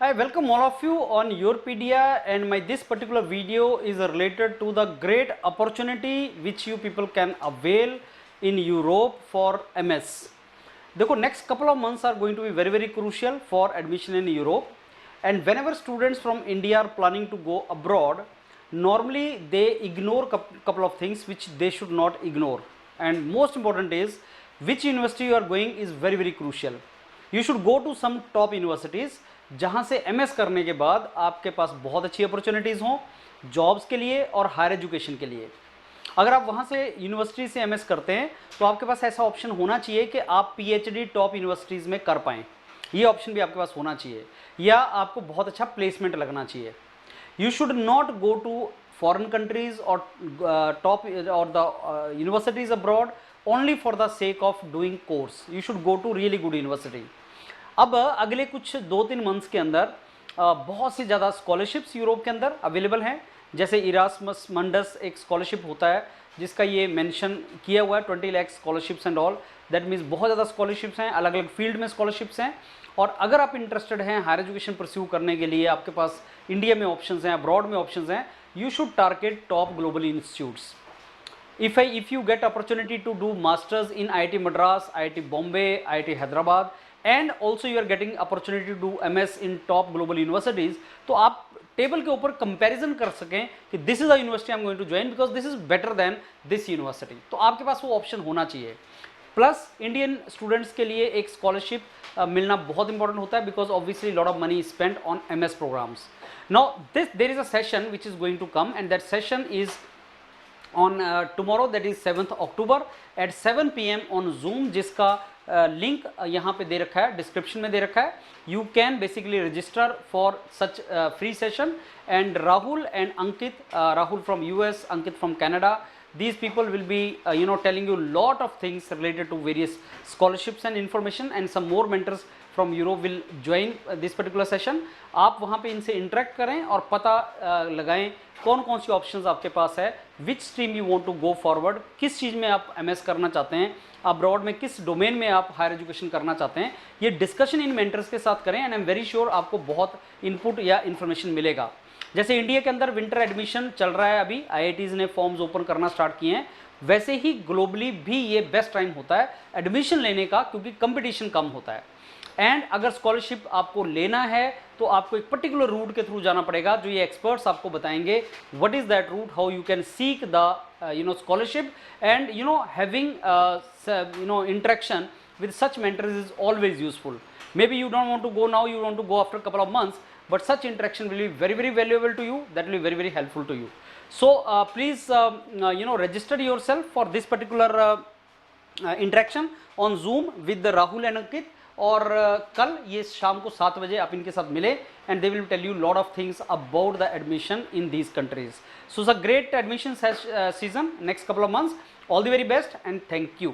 I welcome all of you on Europedia, and this particular video is related to the great opportunity which you people can avail in Europe for MS. देखो, next couple of months are going to be very crucial for admission in Europe, and whenever students from India are planning to go abroad, normally they ignore couple of things which they should not ignore, and most important is which university you are going is very crucial. You should go to some top universities जहाँ से MS करने के बाद आपके पास बहुत अच्छी opportunities हों jobs के लिए और हायर एजुकेशन के लिए। अगर आप वहाँ से यूनिवर्सिटी से MS करते हैं तो आपके पास ऐसा ऑप्शन होना चाहिए कि आप PhD टॉप यूनिवर्सिटीज़ में कर पाएँ। ये ऑप्शन भी आपके पास होना चाहिए, या आपको बहुत अच्छा प्लेसमेंट लगना चाहिए। You should not go to foreign countries or top or the universities abroad only for the sake of doing course. You should go to really good university. अब अगले कुछ 2-3 मंथ्स के अंदर बहुत सी ज़्यादा स्कॉलरशिप्स यूरोप के अंदर अवेलेबल हैं। जैसे इरास्मस मंडस एक स्कॉलरशिप होता है जिसका ये मेंशन किया हुआ है 20 lakh scholarships and all. That means बहुत ज़्यादा स्कॉलरशिप्स हैं, अलग अलग फील्ड में स्कॉलरशिप्स हैं। और अगर आप इंटरेस्टेड हैं हायर एजुकेशन परस्यू करने के लिए, आपके पास इंडिया में ऑप्शंस हैं, अब्रॉड में ऑप्शंस हैं, you should target top global institutes. If you get opportunity to do masters in IIT Madras, IIT Bombay, IIT Hyderabad, and also you are getting opportunity to do MS in top global universities, तो आप table के ऊपर comparison कर सकें कि this is a university I am going to join because this is better than this university, तो आपके पास वो ऑप्शन होना चाहिए। प्लस इंडियन स्टूडेंट्स के लिए एक स्कॉलरशिप मिलना बहुत इंपॉर्टेंट होता है because obviously lot of money spent on MS programmes. Now there is a session which is going to come and that session is on tomorrow, that is 7th October at 7 PM on Zoom, जिसका link यहाँ पे दे रखा है, description में दे रखा है। You can basically register for such free session and Rahul and Ankit, Rahul from US, Ankit from Canada, these people will be telling you lot of things related to various scholarships and information, and some more mentors from Europe will join this particular session. आप वहाँ पे इनसे interact करें और पता लगाएं कौन कौन सी ऑप्शंस आपके पास है, which stream you want to go forward, किस चीज़ में आप MS करना चाहते हैं, अब्रॉड में किस डोमेन में आप हायर एजुकेशन करना चाहते हैं। ये डिस्कशन इन मेंटर्स के साथ करें and I am very sure आपको बहुत इनपुट या इन्फॉर्मेशन मिलेगा। जैसे इंडिया के अंदर विंटर एडमिशन चल रहा है, अभी IITs ने फॉर्म्स ओपन करना स्टार्ट किए हैं, वैसे ही ग्लोबली भी ये बेस्ट टाइम होता है एडमिशन लेने का क्योंकि कंपटीशन कम होता है। एंड अगर स्कॉलरशिप आपको लेना है तो आपको एक पर्टिकुलर रूट के थ्रू जाना पड़ेगा जो ये एक्सपर्ट्स आपको बताएंगे what is that route, how you can seek the scholarship and having interaction with such mentors is always useful. Maybe you don't want to go now, you want to go after a couple of months, but such interaction will be very valuable to you, that will be very helpful to you. So please register yourself for this particular interaction on Zoom with the Rahul and Ankit, और कल ये शाम को 7 बजे आप इनके साथ मिले and they will tell you lot of things about the admission in these countries. So it's a great admission season next couple of months. All the very best and thank you.